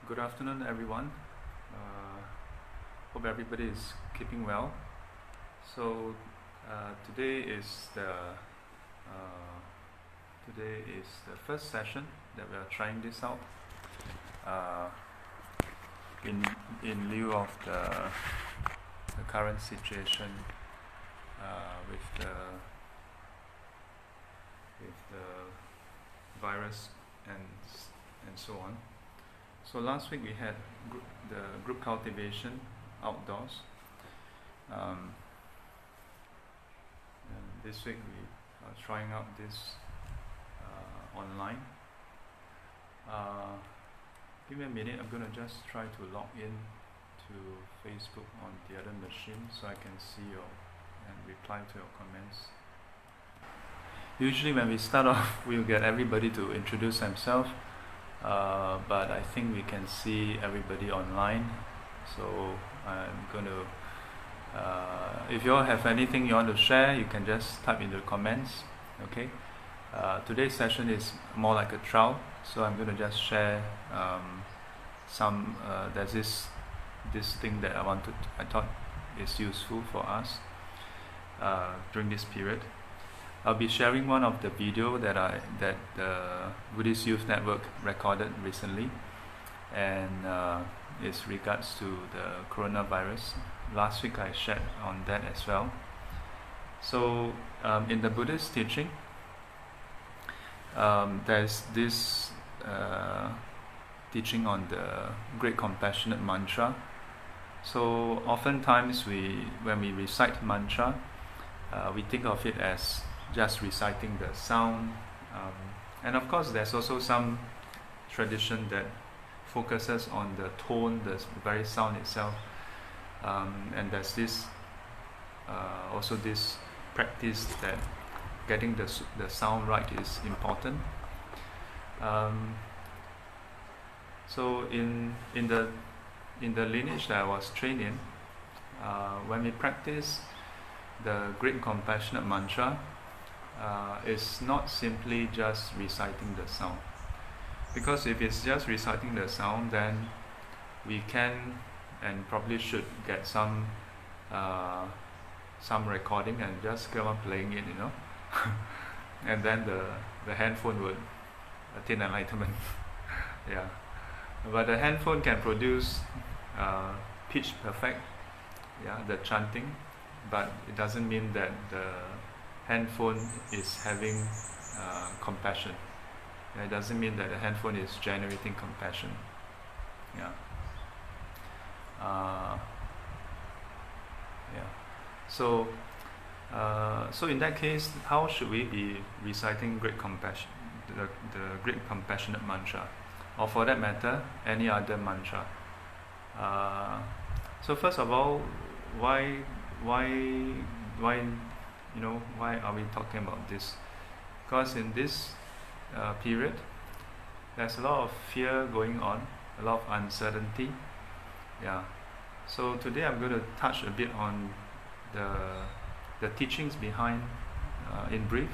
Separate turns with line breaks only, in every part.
Good afternoon, everyone. Hope everybody is keeping well. So today is the first session that we are trying this out. In lieu of the current situation with the virus and so on. So last week we had the group cultivation outdoors, and this week we are trying out this online. Give me a minute, I'm going to just try to log in to Facebook on the other machine so I can see and reply to your comments. Usually when we start off, we'll get everybody to introduce themselves. But I think we can see everybody online, so I'm going to if you all have anything you want to share, you can just type in the comments. Okay. Today's session is more like a trial, so I'm going to just share some there's this thing that I thought is useful for us during this period. I'll be sharing one of the video that the Buddhist Youth Network recorded recently, and it's regards to the coronavirus. Last week I shared on that as well. So in the Buddhist teaching, there's this teaching on the Great Compassionate Mantra. So oftentimes when we recite mantra, we think of it as just reciting the sound, and of course there's also some tradition that focuses on the tone, the very sound itself, and there's this also this practice that getting the sound right is important. So in the lineage that I was trained in, when we practice the Great Compassionate Mantra, it's not simply just reciting the sound, because if it's just reciting the sound, then we can and probably should get some recording and just go on playing it, and then the handphone would attain enlightenment. Yeah, but the handphone can produce pitch perfect, the chanting, but it doesn't mean that the handphone is having compassion. It doesn't mean that the handphone is generating compassion. So in that case, how should we be reciting the Great Compassionate Mantra, or for that matter, any other mantra? So first of all, why are we talking about this? Because in this period, there's a lot of fear going on, a lot of uncertainty. So today I'm going to touch a bit on the teachings behind, in brief,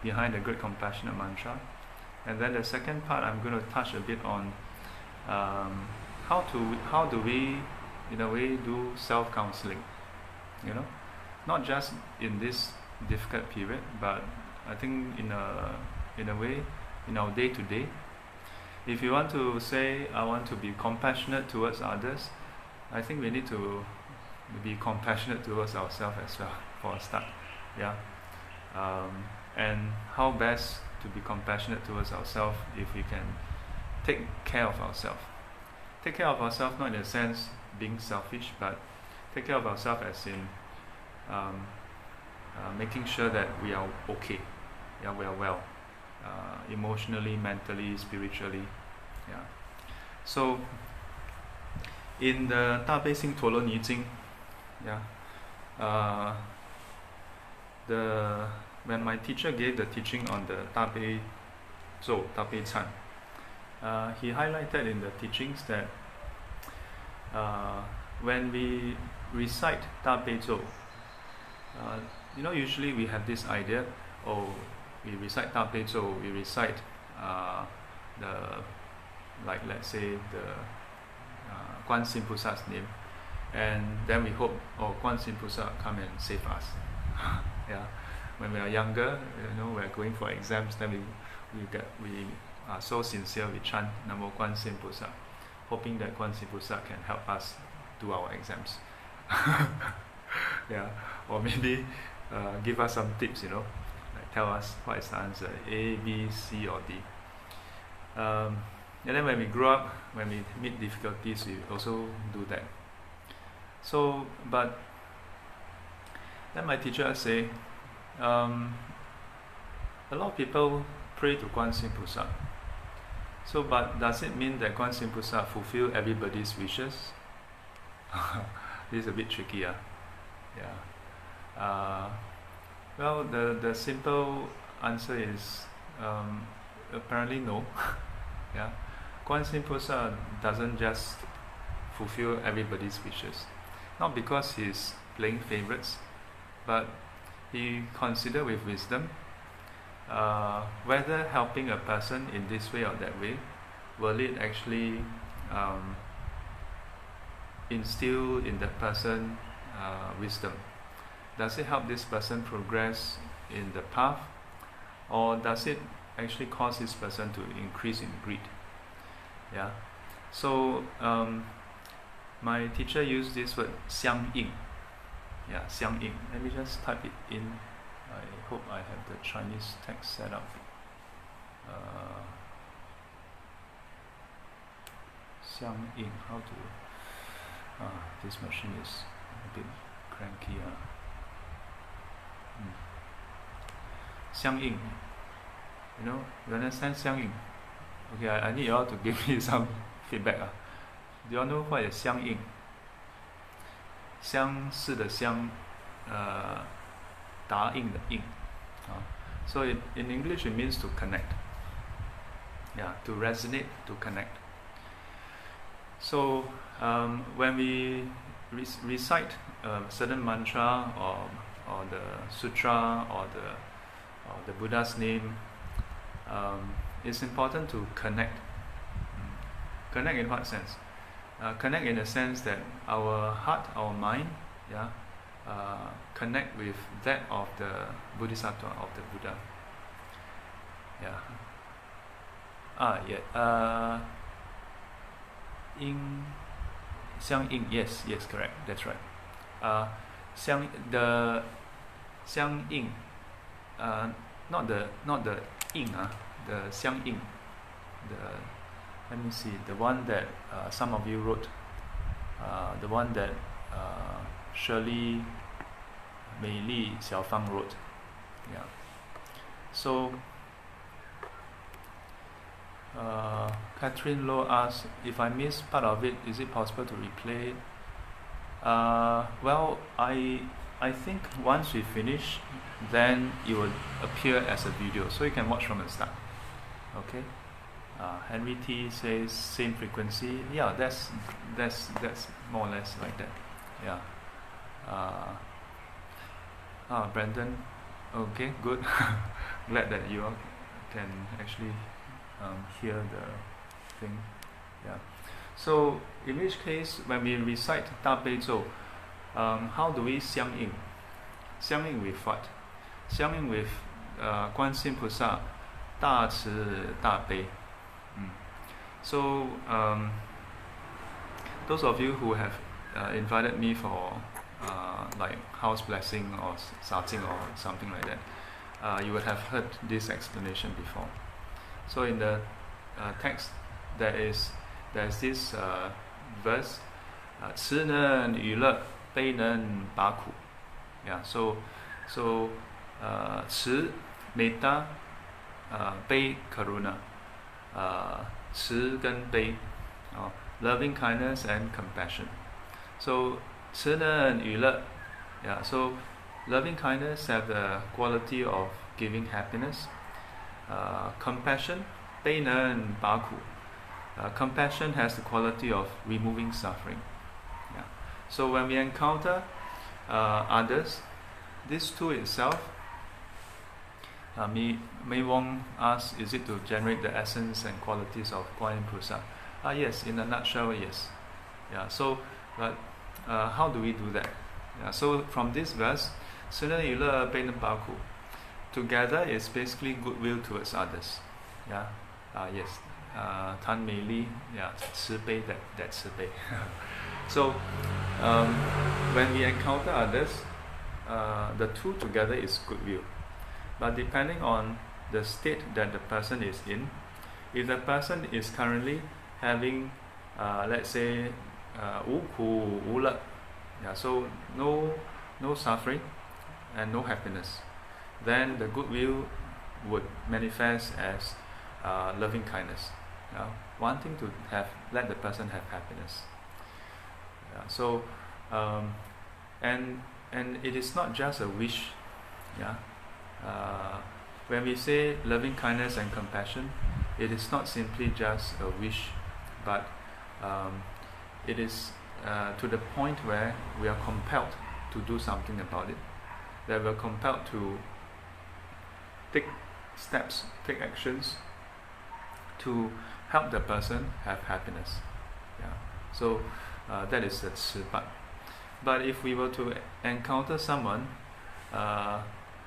behind the Great Compassionate Mantra, and then the second part I'm going to touch a bit on how do we, in a way, do self-counseling. Not just in this difficult period, but I think in a way, in our day-to-day. If you want to say, I want to be compassionate towards others, I think we need to be compassionate towards ourselves as well, for a start. And how best to be compassionate towards ourselves if we can take care of ourselves. Take care of ourselves not in a sense being selfish, but take care of ourselves as in making sure that we are okay, we are well, emotionally, mentally, spiritually. So in the 大悲心陀罗尼经, when my teacher gave the teaching on the 大悲咒, 大悲忏, he highlighted in the teachings that when we recite 大悲咒, usually we have this idea, we recite 大悲咒, we recite like let's say the Guan Yin Pusa's name, and then we hope, oh, Guan Yin Pusa come and save us. Yeah, when we are younger, we're going for exams, then we are so sincere, we chant Namo Guan Yin Pusa, hoping that Guan Yin Pusa can help us do our exams. Yeah, or maybe give us some tips, like tell us what is the answer, A, B, C, or D. And then when we grow up, when we meet difficulties, we also do that. So, but then my teacher say, a lot of people pray to Guan Yin Pusa. So, but does it mean that Guan Yin Pusa fulfill everybody's wishes? This is a bit tricky, yeah. Well, the simple answer is apparently no. Yeah, Guan Yin Pusa doesn't just fulfill everybody's wishes, not because he's playing favorites, but he consider with wisdom whether helping a person in this way or that way, will it actually instill in that person wisdom? Does it help this person progress in the path, or does it actually cause this person to increase in greed? Yeah. So my teacher used this word 相应. Yeah, 相应. Let me just type it in. I hope I have the Chinese text set up. 相应. How to? This machine is a bit cranky. 相应. You understand 相应? Okay, I need you all to give me some feedback. Do you all know what is 相应? 相似的相，答应的应。So in English it means to connect. Yeah, to resonate, to connect. So when we recite a certain mantra or the sutra or the Buddha's name, it's important to connect. Connect in what sense? Connect in the sense that our heart, our mind, connect with that of the Bodhisattva, of the Buddha. Xiang Ying, yes, correct, that's right. Xiang Ying, not the Ying, the Xiang Ying. Let me see, the one that some of you wrote, the one that Shirley Mei Li Xiaofang wrote. Yeah. So Catherine Low asked, if I missed part of it, is it possible to replay it? Well, I think once we finish, then it will appear as a video, so you can watch from the start. Okay. Henry T says same frequency. Yeah, that's more or less like that. Yeah. Brandon. Okay, good. Glad that you all can actually hear the thing. Yeah. So in which case, when we recite 大悲咒, how do we 相应? 相应 with what? 相应 with 观世音菩萨大慈大悲. So those of you who have invited me for like house blessing or sarting or something like that, you would have heard this explanation before. So in the text there's this verse, 慈能娱乐，悲能拔苦. Yeah, so 慈 metta, 悲 karuna, 慈跟悲, loving kindness and compassion. So 慈能娱乐, yeah, so loving kindness have the quality of giving happiness. Compassion, 悲能拔苦, compassion has the quality of removing suffering. Yeah. So when we encounter others, these two itself May Wong asks, is it to generate the essence and qualities of Kuan Yin菩萨? Yes, in a nutshell, yes. Yeah. So, but how do we do that? Yeah. So from this verse, together is basically goodwill towards others. Yeah. Yes. Tan Mei Li. Yeah. 慈悲, that 慈悲. So when we encounter others, the two together is goodwill. But depending on the state that the person is in, if the person is currently having, let's say, 无苦无乐, yeah, so no suffering and no happiness, then the goodwill would manifest as loving kindness, wanting to let the person have happiness. Yeah, so and it is not just a wish. Yeah. When we say loving kindness and compassion, it is not simply just a wish, but it is to the point where we are compelled to do something about it, that we are compelled to take steps, take actions to help the person have happiness. Yeah. So that is the 慈悲. But if we were to encounter someone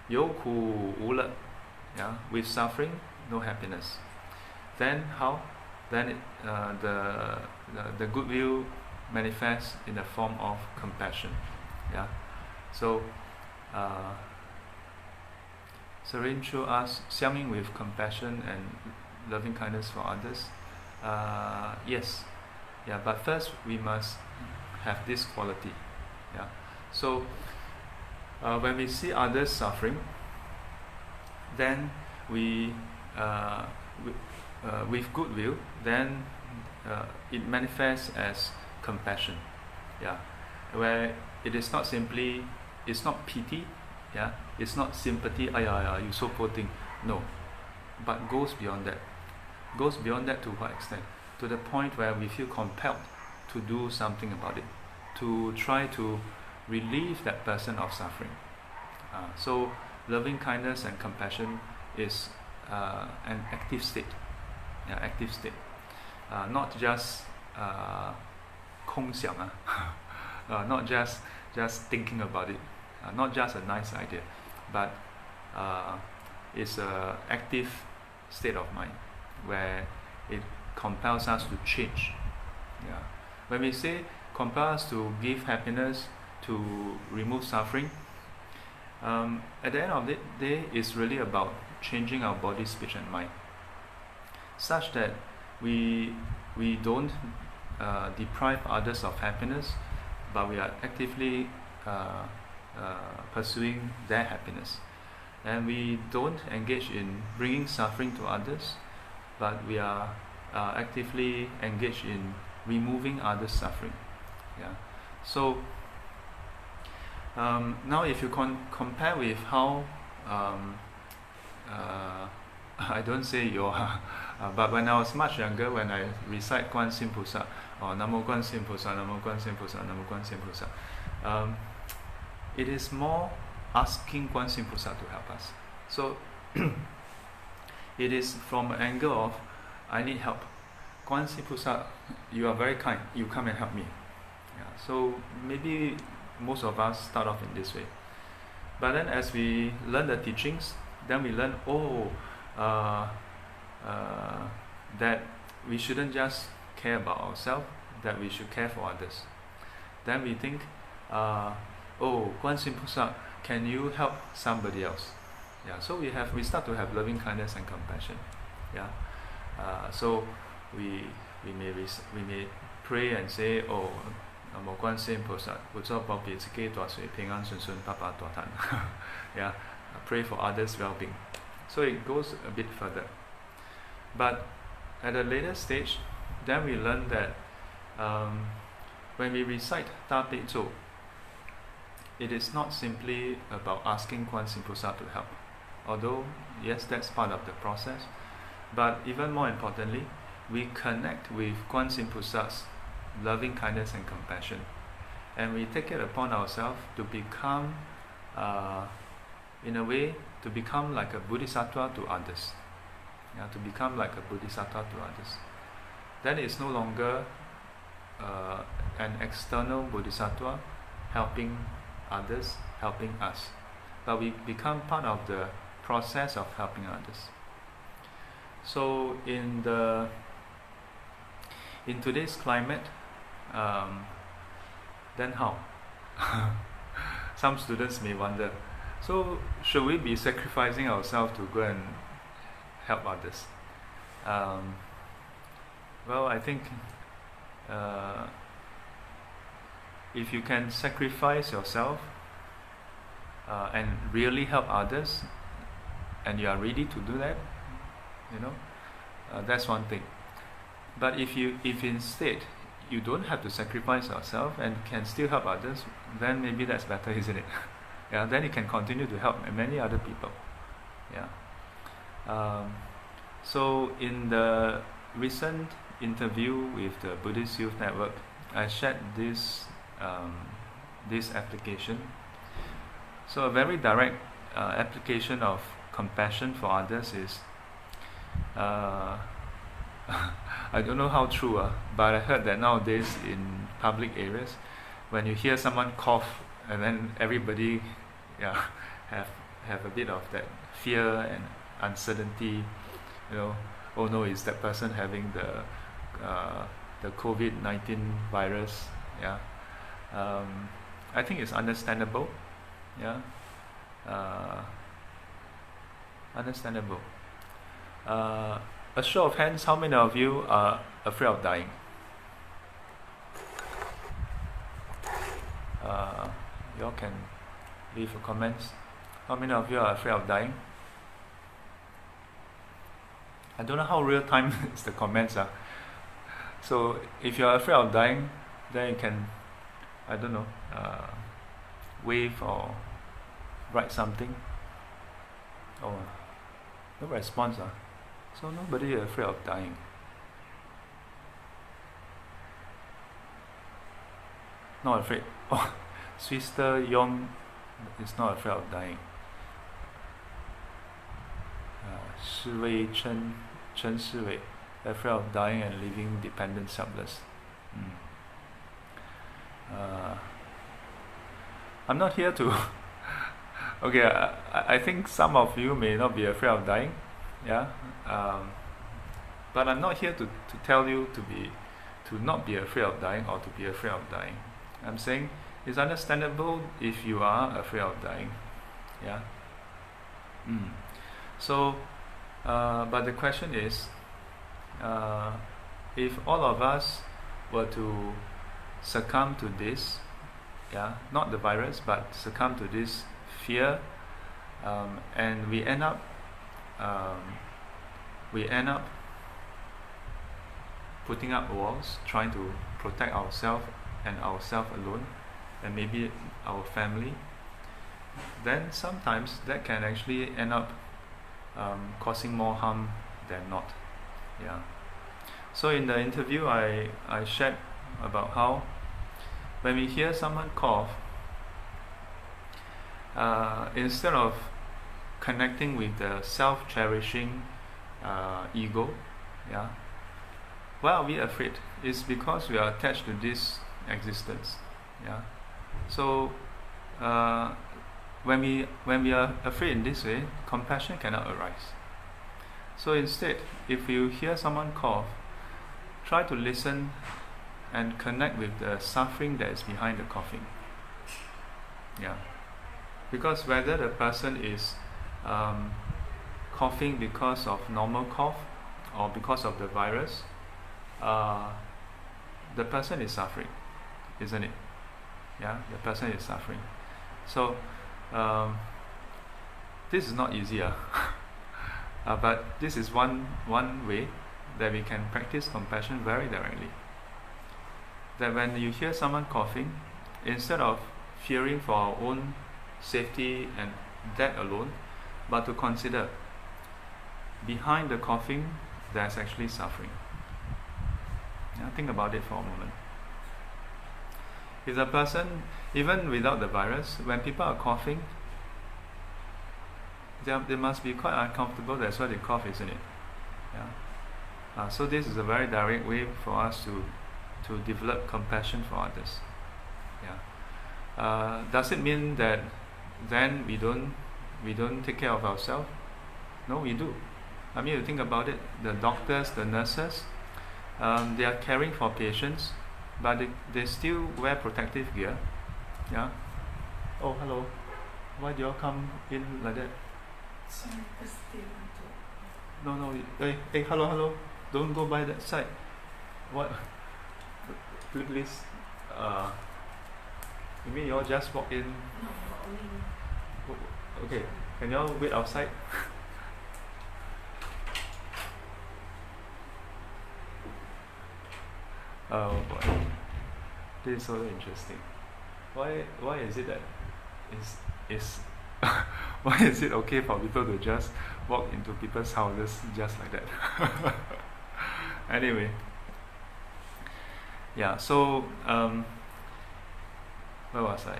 有苦无乐, yeah, with suffering, no happiness, then how? Then the goodwill manifests in the form of compassion. Yeah. So Serene Chu asks, 相应 with compassion and loving kindness for others. Yes. Yeah, but first we must have this quality. Yeah. So when we see others suffering, then we with goodwill, then it manifests as compassion. Yeah, where it is not simply, it's not pity. Yeah, it's not sympathy. You so poor thing. No, but goes beyond that. Goes beyond that to what extent? To the point where we feel compelled to do something about it, to try to relieve that person of suffering. So loving kindness and compassion is an active state. Yeah, active state. Not just 空想, not just thinking about it, not just a nice idea, but it's an active state of mind where it compels us to change. Yeah. When we say compel us to give happiness, to remove suffering, at the end of the day, it's really about changing our body, speech and mind, such that we don't deprive others of happiness, but we are actively pursuing their happiness. And we don't engage in bringing suffering to others, but we are actively engaged in removing others' suffering. Yeah. So now if you compare with how I don't say you are, but when I was much younger, when I recite 观世音菩萨 or 南无观世音菩萨 南无观世音菩萨 南无观世音菩萨, it is more asking 观世音菩萨 to help us. So it is from an angle of I need help. 观世音菩萨, you are very kind, you come and help me. Yeah, so maybe most of us start off in this way. But then as we learn the teachings, then we learn, that we shouldn't just care about ourselves, that we should care for others. Then we think, 观世音菩萨, can you help somebody else? Yeah, so we start to have loving kindness and compassion. Yeah, so we may pray and say, 南无观世音菩萨，菩萨保庇自己大水平安顺顺，爸爸大谈。Yeah, pray for others' well-being. So it goes a bit further. But at a later stage, then we learn that when we recite 大悲咒, it is not simply about asking 观世音菩萨 to help. Although, yes, that's part of the process. But even more importantly, we connect with 观世音菩萨's loving kindness and compassion, and we take it upon ourselves to become, in a way, to become like a bodhisattva to others. Yeah, to become like a bodhisattva to others. Then it's no longer an external bodhisattva helping others, helping us, but we become part of the process of helping others. So in today's climate, then how? Some students may wonder, so should we be sacrificing ourselves to go and help others? Well, I think if you can sacrifice yourself and really help others, and you are ready to do that, that's one thing. But if instead you don't have to sacrifice yourself and can still help others, then maybe that's better, isn't it? Yeah, then you can continue to help many other people. Yeah. So in the recent interview with the Buddhist Youth Network, I shared this application. So a very direct application of compassion for others is, I don't know how true, but I heard that nowadays in public areas, when you hear someone cough, and then everybody have a bit of that fear and uncertainty, oh no, is that person having the COVID-19 virus? Yeah. I think it's understandable. Yeah. Understandable. A show of hands, how many of you are afraid of dying? You all can leave your comments. How many of you are afraid of dying? I don't know how real time is the comments are. So if you are afraid of dying, then you can, I don't know, wave or write something. Oh, no response. So nobody is afraid of dying. Not afraid. Oh, Sister Yong is not afraid of dying. Shi Wei Chen Shi Wei, afraid of dying and leaving dependents helpless. I'm not here to okay, I think some of you may not be afraid of dying, yeah, but I'm not here to tell you to not be afraid of dying or to be afraid of dying. I'm saying it's understandable if you are afraid of dying, yeah. So but the question is, if all of us were to succumb to this, yeah, not the virus, but succumb to this fear, and we end up putting up walls, trying to protect ourselves and ourselves alone, and maybe our family, then sometimes that can actually end up causing more harm than not. Yeah. So in the interview, I shared about how when we hear someone cough, instead of connecting with the self-cherishing ego, yeah, why are we afraid? It's because we are attached to this existence. Yeah. So when we are afraid in this way, compassion cannot arise. So instead, if you hear someone cough, try to listen and connect with the suffering that is behind the coughing. Yeah. Because whether the person is coughing because of normal cough or because of the virus, the person is suffering, isn't it? Yeah, the person is suffering. So this is not easier, but this is one way that we can practice compassion very directly. That when you hear someone coughing, instead of fearing for our own safety and that alone, but to consider behind the coughing there's actually suffering. Yeah, think about it for a moment. If the person, even without the virus, when people are coughing, they must be quite uncomfortable. That's why they cough, isn't it? Yeah. So this is a very direct way for us to develop compassion for others. Yeah. Does it mean that then we don't take care of ourselves? No, we do. I mean, you think about it. The doctors, the nurses, they are caring for patients, but they still wear protective gear. Yeah. Oh, hello. Why do you all come in like that?
Sorry, because they want to.
No. Hey, hello. Don't go by that side. What? Please. You mean you all just walk in?
No, only.
Okay. Can you all wait outside? Oh boy. This is so interesting. Why is it that is why is it okay for people to just walk into people's houses just like that? Anyway. Yeah, so where was I?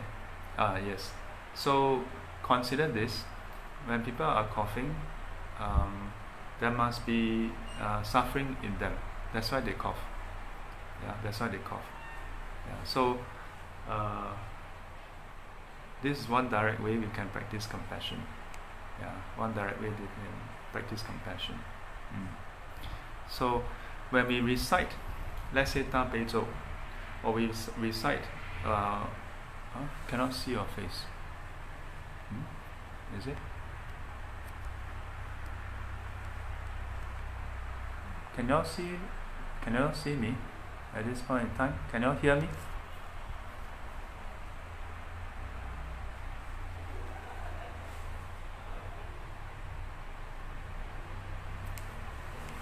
Yes. So consider this. When people are coughing, there must be suffering in them. That's why they cough. Yeah, that's why they cough. Yeah, so this is one direct way we can practice compassion. Yeah, one direct way we can practice compassion. So when we recite, let's say Ta Bei Zhou, or we recite, cannot see your face. Is it? Can you all see me at this point in time? Can you all hear me?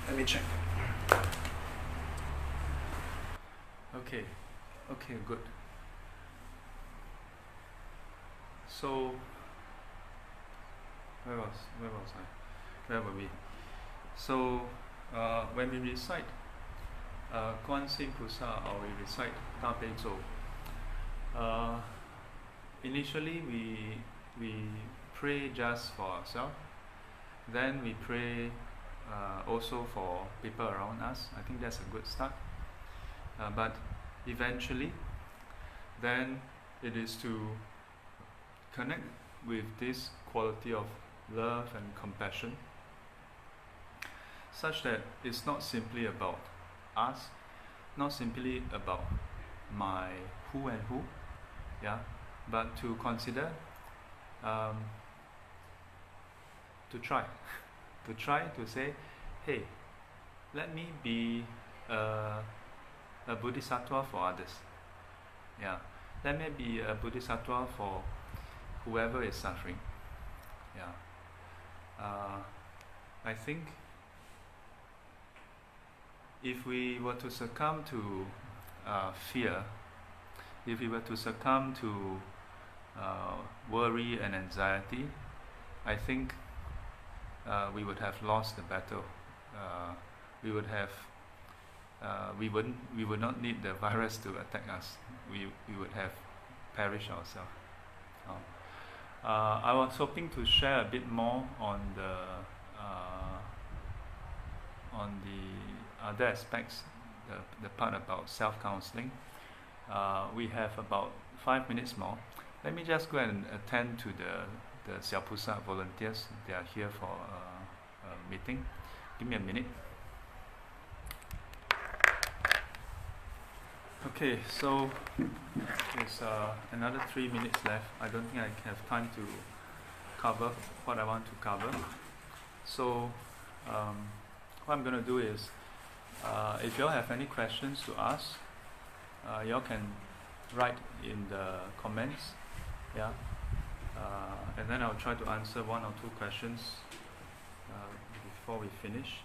Let me check. Okay, good. So where were we? So when we recite Guan Xing Pusa, or we recite Ta Bei Zhou, initially we pray just for ourselves, then we pray also for people around us. I think that's a good start. But eventually, then it is to connect with this quality of love and compassion, such that it's not simply about us, not simply about my who and who, yeah, but to consider, to try to say, hey, let me be a bodhisattva for others. Yeah, let me be a bodhisattva for whoever is suffering. Yeah, I think if we were to succumb to fear, if we were to succumb to worry and anxiety, I think we would have lost the battle. We would not need the virus to attack us. We would have perished ourselves. I was hoping to share a bit more on the other aspects, the part about self-counseling. We have about 5 minutes more. Let me just go and attend to the Xiao Pusa volunteers. They are here for a meeting. Give me a minute. Okay, so there's another 3 minutes left. I don't think I have time to cover what I want to cover. So what I'm going to do is, if you all have any questions to ask, you all can write in the comments, yeah, and then I'll try to answer 1 or 2 questions before we finish.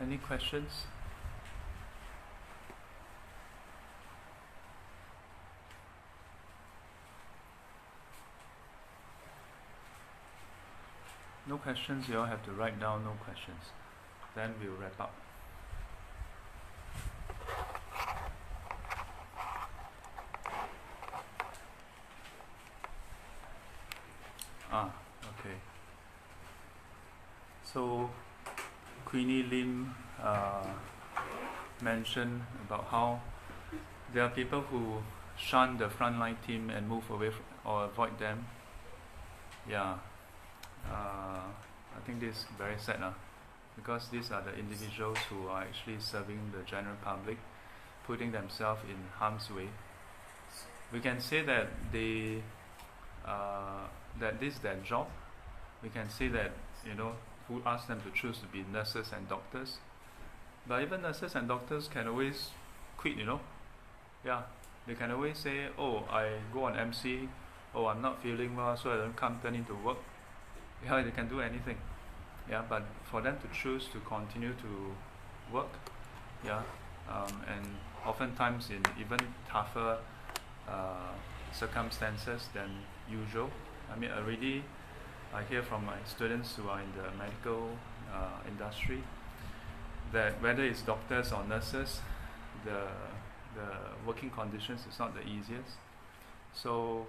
Any questions? No questions, you all have to write down no questions. Then we'll wrap up. Okay. So Queenie Lim mentioned about how there are people who shun the frontline team and move away or avoid them. Yeah, I think this is very sad, because these are the individuals who are actually serving the general public, putting themselves in harm's way. We can say that that this is their job. We can say that, who asked them to choose to be nurses and doctors. But even nurses and doctors can always quit, Yeah, they can always say, oh, I go on MC, oh, I'm not feeling well, so I don't come turn into work. Yeah, they can do anything. Yeah, but for them to choose to continue to work, yeah, and oftentimes in even tougher circumstances than usual. I mean, already I hear from my students who are in the medical industry that whether it's doctors or nurses, the working conditions is not the easiest. So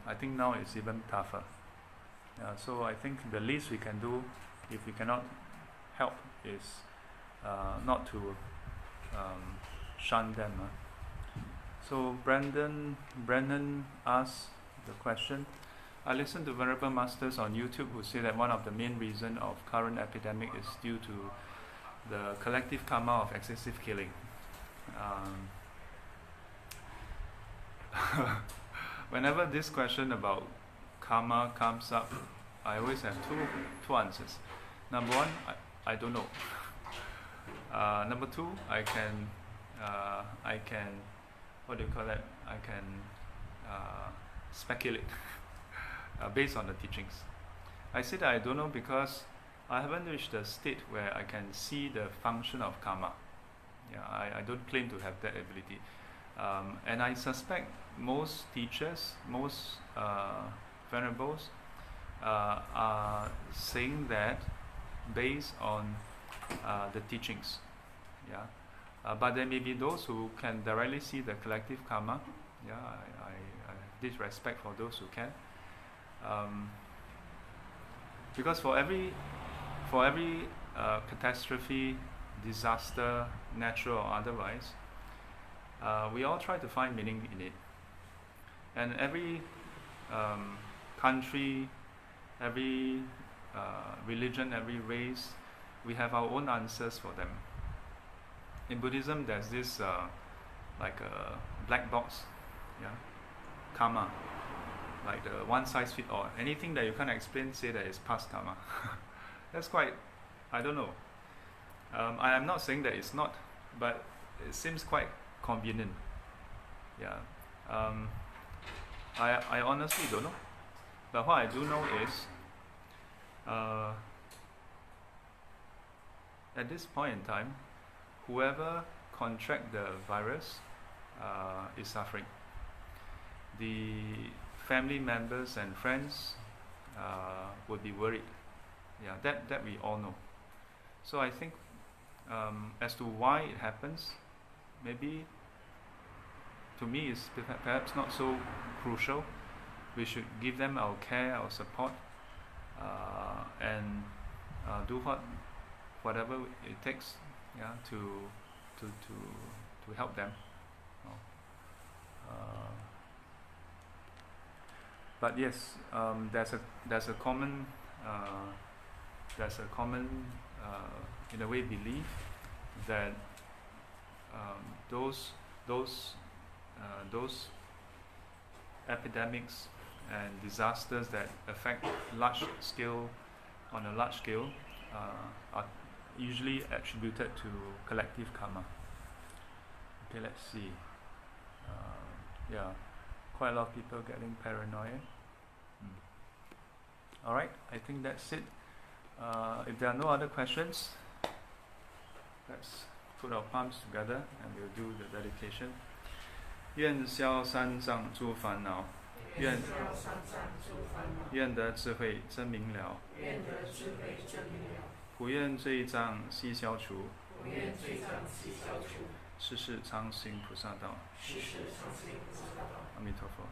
I think now it's even tougher. So I think the least we can do, if we cannot help, is not to shun them. So Brandon asked the question. I listened to Venerable Masters on YouTube who say that one of the main reasons of current epidemic is due to the collective karma of excessive killing. Whenever this question about karma comes up, I always have two answers. Number one, I don't know. Number two, I can what do you call that? I can speculate based on the teachings. I say that I don't know because I haven't reached the state where I can see the function of karma. Yeah, I don't claim to have that ability. And I suspect most teachers, most venerables are saying that based on the teachings. Yeah, but there may be those who can directly see the collective karma. Yeah, I have this respect for those who can. Because for every catastrophe, disaster, natural or otherwise, we all try to find meaning in it. And every country, every religion, every race, we have our own answers for them. In Buddhism, there's this like a black box, yeah, karma, like the one size fits all. Anything that you can't explain, say that it's past karma. That's quite, I don't know. I am not saying that it's not, but it seems quite convenient. Yeah. I honestly don't know. But what I do know is, at this point in time, whoever contract the virus is suffering. The family members and friends would be worried. Yeah, that we all know. So I think as to why it happens, maybe to me is perhaps not so crucial. We should give them our care, our support, and do whatever it takes, yeah, to help them. But yes, there's a common in a way belief that those epidemics and disasters that affect on a large scale are usually attributed to collective karma. Okay, let's see. Yeah, quite a lot of people getting paranoid. Alright, I think that's it. If there are no other questions, let's put our palms together and we'll do the dedication. 愿消三障诸烦恼，愿得智慧真明了，普愿这一障悉消除，世世常行菩萨道。阿弥陀佛。